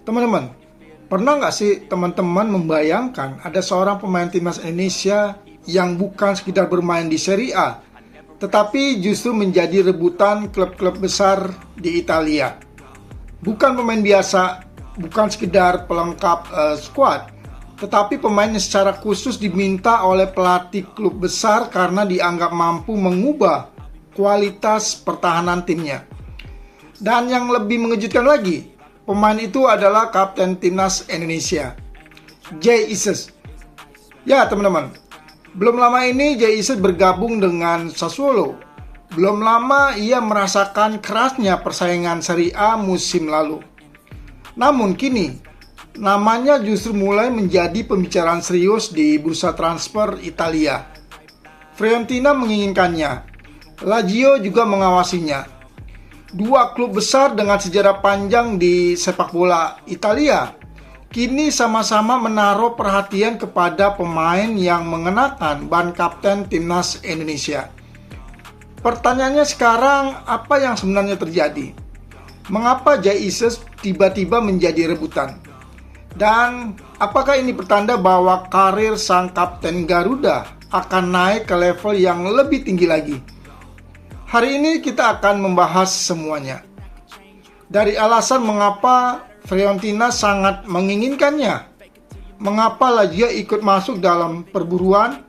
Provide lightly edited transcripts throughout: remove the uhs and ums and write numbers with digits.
Teman-teman, pernah nggak sih teman-teman membayangkan ada seorang pemain timnas Indonesia yang bukan sekedar bermain di Serie A, tetapi justru menjadi rebutan klub-klub besar di Italia? Bukan pemain biasa, bukan sekedar pelengkap skuad, tetapi pemain yang secara khusus diminta oleh pelatih klub besar karena dianggap mampu mengubah kualitas pertahanan timnya. Dan yang lebih mengejutkan lagi, pemain itu adalah kapten timnas Indonesia, Jay Ises. Ya teman-teman, belum lama ini Jay Ises bergabung dengan Sassuolo. Belum lama ia merasakan kerasnya persaingan Serie A musim lalu. Namun kini, namanya justru mulai menjadi pembicaraan serius di bursa transfer Italia. Fiorentina menginginkannya, Lazio juga mengawasinya. Dua klub besar dengan sejarah panjang di sepak bola Italia kini sama-sama menaruh perhatian kepada pemain yang mengenakan ban kapten timnas Indonesia. Pertanyaannya sekarang, apa yang sebenarnya terjadi? Mengapa Jay Ises tiba-tiba menjadi rebutan? Dan apakah ini pertanda bahwa karir sang kapten Garuda akan naik ke level yang lebih tinggi lagi? Hari ini kita akan membahas semuanya. Dari alasan mengapa Fiorentina sangat menginginkannya, mengapa Lazio ikut masuk dalam perburuan,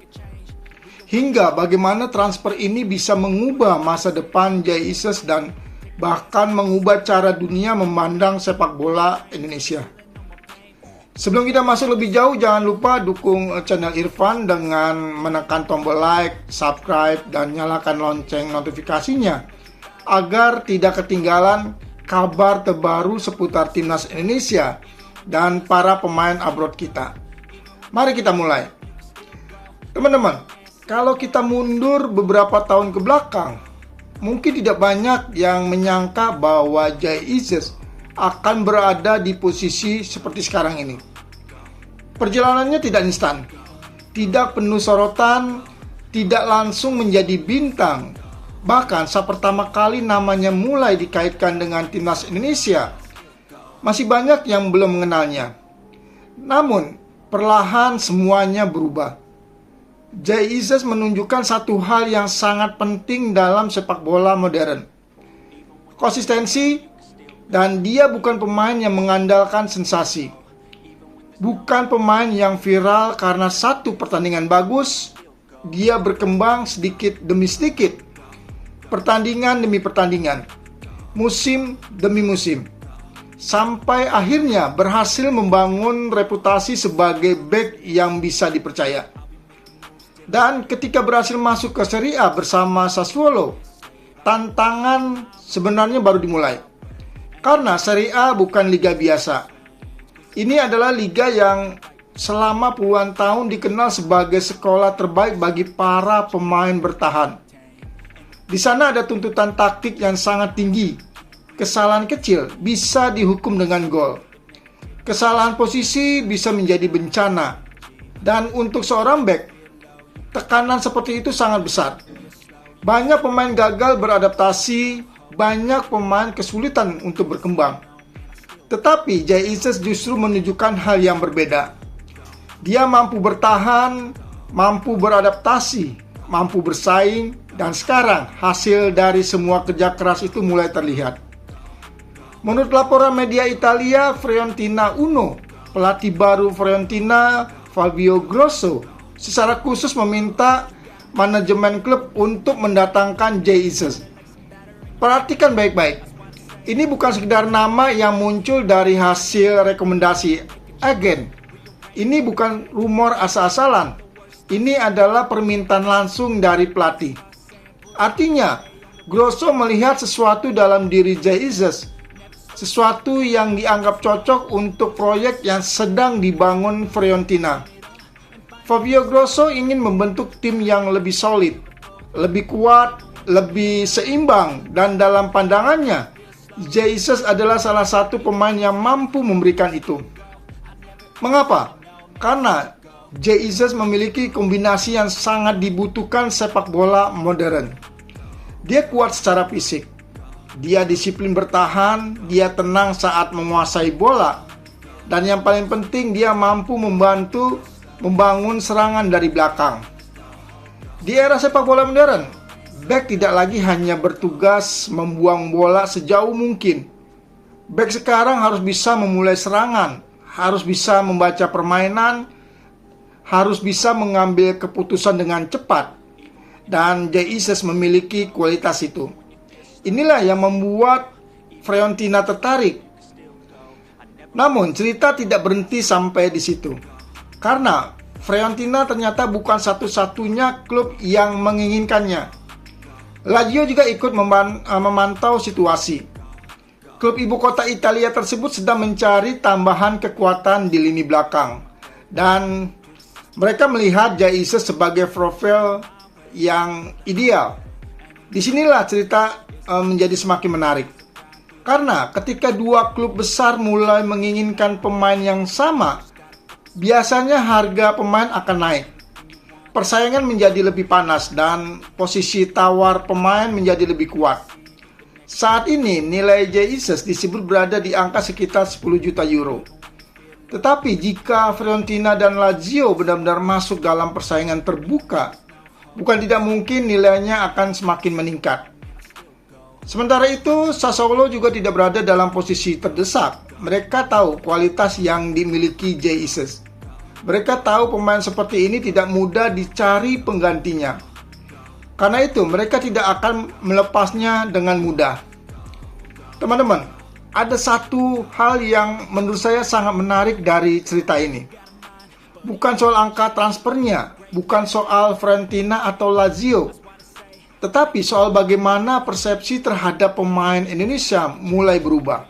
hingga bagaimana transfer ini bisa mengubah masa depan Jay Ises dan bahkan mengubah cara dunia memandang sepak bola Indonesia. Sebelum kita masuk lebih jauh, jangan lupa dukung channel Irfan dengan menekan tombol like, subscribe, dan nyalakan lonceng notifikasinya agar tidak ketinggalan kabar terbaru seputar timnas Indonesia dan para pemain abroad kita. Mari kita mulai. Teman-teman, kalau kita mundur beberapa tahun ke belakang, mungkin tidak banyak yang menyangka bahwa Jay Ises akan berada di posisi seperti sekarang ini. Perjalanannya tidak instan, tidak penuh sorotan, tidak langsung menjadi bintang. Bahkan saat pertama kali namanya mulai dikaitkan dengan timnas Indonesia, masih banyak yang belum mengenalnya. Namun, perlahan semuanya berubah. Jay Ises menunjukkan satu hal yang sangat penting dalam sepak bola modern: konsistensi, dan dia bukan pemain yang mengandalkan sensasi. Bukan pemain yang viral karena satu pertandingan bagus. Dia berkembang sedikit demi sedikit, pertandingan demi pertandingan, musim demi musim, sampai akhirnya berhasil membangun reputasi sebagai bek yang bisa dipercaya. Dan ketika berhasil masuk ke Serie A bersama Sassuolo, tantangan sebenarnya baru dimulai. Karena Serie A bukan liga biasa. Ini adalah liga yang selama puluhan tahun dikenal sebagai sekolah terbaik bagi para pemain bertahan. Di sana ada tuntutan taktik yang sangat tinggi. Kesalahan kecil bisa dihukum dengan gol. Kesalahan posisi bisa menjadi bencana. Dan untuk seorang bek, tekanan seperti itu sangat besar. Banyak pemain gagal beradaptasi, banyak pemain kesulitan untuk berkembang. Tetapi Jay Ises justru menunjukkan hal yang berbeda. Dia mampu bertahan, mampu beradaptasi, mampu bersaing, dan sekarang hasil dari semua kerja keras itu mulai terlihat. Menurut laporan media Italia, Fiorentina Uno, pelatih baru Fiorentina, Fabio Grosso, secara khusus meminta manajemen klub untuk mendatangkan Jay Ises. Perhatikan baik-baik. Ini bukan sekedar nama yang muncul dari hasil rekomendasi agen. Ini bukan rumor asal-asalan. Ini adalah permintaan langsung dari pelatih. Artinya, Grosso melihat sesuatu dalam diri Jay Ises, sesuatu yang dianggap cocok untuk proyek yang sedang dibangun Fiorentina. Fabio Grosso ingin membentuk tim yang lebih solid, lebih kuat, lebih seimbang, dan dalam pandangannya, Jay Ises adalah salah satu pemain yang mampu memberikan itu. Mengapa? Karena Jay Ises memiliki kombinasi yang sangat dibutuhkan sepak bola modern. Dia kuat secara fisik, dia disiplin bertahan, dia tenang saat menguasai bola, Dan yang paling penting, dia mampu membantu membangun serangan dari belakang. Di era sepak bola modern, bek tidak lagi hanya bertugas membuang bola sejauh mungkin. Bek sekarang harus bisa memulai serangan, harus bisa membaca permainan, harus bisa mengambil keputusan dengan cepat. Dan Jesus memiliki kualitas itu. Inilah yang membuat Fiorentina tertarik. Namun cerita tidak berhenti sampai di situ. Karena Fiorentina ternyata bukan satu-satunya klub yang menginginkannya. Lazio juga ikut memantau situasi. Klub ibu kota Italia tersebut sedang mencari tambahan kekuatan di lini belakang. Dan mereka melihat Jesus sebagai profil yang ideal. Disinilah cerita menjadi semakin menarik. Karena ketika dua klub besar mulai menginginkan pemain yang sama, biasanya harga pemain akan naik. Persaingan menjadi lebih panas dan posisi tawar pemain menjadi lebih kuat. Saat ini nilai Jesus disebut berada di angka sekitar 10 juta euro. Tetapi jika Fiorentina dan Lazio benar-benar masuk dalam persaingan terbuka, bukan tidak mungkin nilainya akan semakin meningkat. Sementara itu, Sassuolo juga tidak berada dalam posisi terdesak. Mereka tahu kualitas yang dimiliki Jesus. Mereka tahu pemain seperti ini tidak mudah dicari penggantinya. Karena itu, mereka tidak akan melepasnya dengan mudah. Teman-teman, ada satu hal yang menurut saya sangat menarik dari cerita ini. Bukan soal angka transfernya, bukan soal Fiorentina atau Lazio, tetapi soal bagaimana persepsi terhadap pemain Indonesia mulai berubah.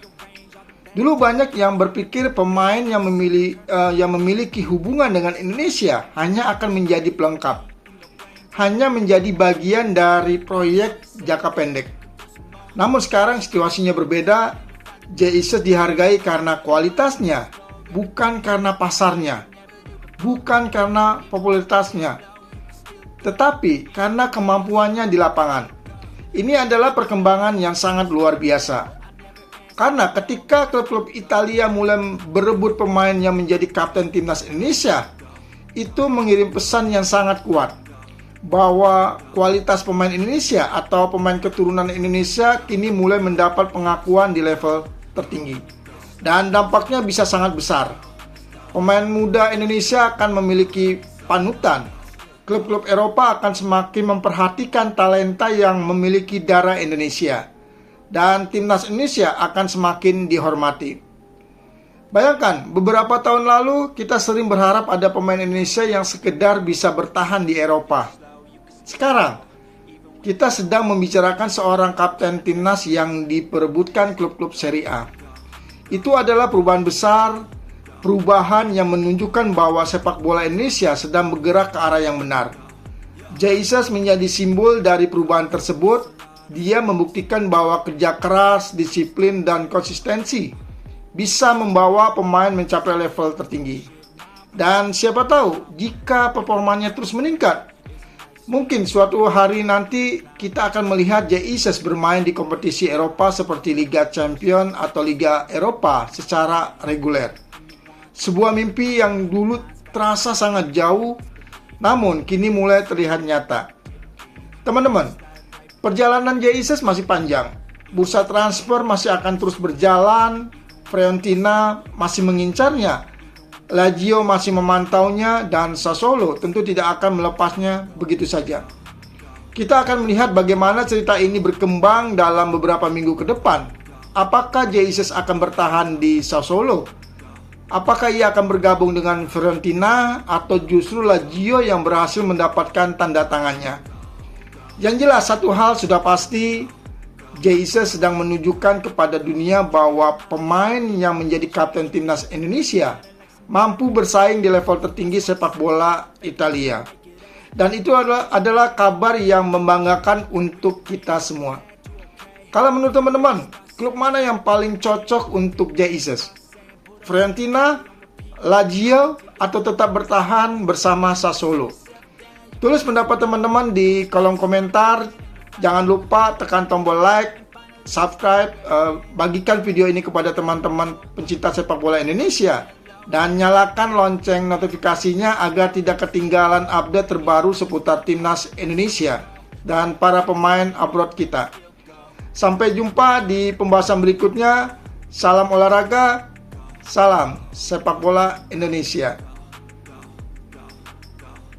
Dulu banyak yang berpikir pemain yang memiliki hubungan dengan Indonesia hanya akan menjadi pelengkap, hanya menjadi bagian dari proyek jangka pendek. Namun sekarang situasinya berbeda. Jesus dihargai karena kualitasnya, bukan karena pasarnya, bukan karena popularitasnya, tetapi karena kemampuannya di lapangan. Ini adalah perkembangan yang sangat luar biasa. Karena ketika klub-klub Italia mulai berebut pemain yang menjadi kapten timnas Indonesia, itu mengirim pesan yang sangat kuat bahwa kualitas pemain Indonesia atau pemain keturunan Indonesia kini mulai mendapat pengakuan di level tertinggi. Dan dampaknya bisa sangat besar. Pemain muda Indonesia akan memiliki panutan. Klub-klub Eropa akan semakin memperhatikan talenta yang memiliki darah Indonesia. Dan timnas Indonesia akan semakin dihormati. Bayangkan, beberapa tahun lalu kita sering berharap ada pemain Indonesia yang sekedar bisa bertahan di Eropa. Sekarang, kita sedang membicarakan seorang kapten timnas yang diperebutkan klub-klub Serie A. Itu adalah perubahan besar, perubahan yang menunjukkan bahwa sepak bola Indonesia sedang bergerak ke arah yang benar. Jesus menjadi simbol dari perubahan tersebut. Dia membuktikan bahwa kerja keras, disiplin, dan konsistensi bisa membawa pemain mencapai level tertinggi. Dan siapa tahu, jika performanya terus meningkat, mungkin suatu hari nanti kita akan melihat Jesus bermain di kompetisi Eropa seperti Liga Champions atau Liga Eropa secara reguler. Sebuah mimpi yang dulu terasa sangat jauh, namun kini mulai terlihat nyata. Teman-teman, perjalanan Jesus masih panjang. Bursa transfer masih akan terus berjalan. Fiorentina masih mengincarnya. Lazio masih memantaunya. Dan Sassuolo tentu tidak akan melepasnya begitu saja. Kita akan melihat bagaimana cerita ini berkembang dalam beberapa minggu ke depan. Apakah Jesus akan bertahan di Sassuolo? Apakah ia akan bergabung dengan Fiorentina? Atau justru Lazio yang berhasil mendapatkan tanda tangannya? Yang jelas satu hal sudah pasti, Jesus sedang menunjukkan kepada dunia bahwa pemain yang menjadi kapten timnas Indonesia mampu bersaing di level tertinggi sepak bola Italia. Dan itu adalah kabar yang membanggakan untuk kita semua. Kalau menurut teman-teman, klub mana yang paling cocok untuk Jesus? Fiorentina, Lazio, atau tetap bertahan bersama Sassuolo? Tulis pendapat teman-teman di kolom komentar. Jangan lupa tekan tombol like, subscribe, bagikan video ini kepada teman-teman pencinta sepak bola Indonesia, dan nyalakan lonceng notifikasinya agar tidak ketinggalan update terbaru seputar timnas Indonesia dan para pemain abroad kita. Sampai jumpa di pembahasan berikutnya. Salam olahraga, salam sepak bola Indonesia.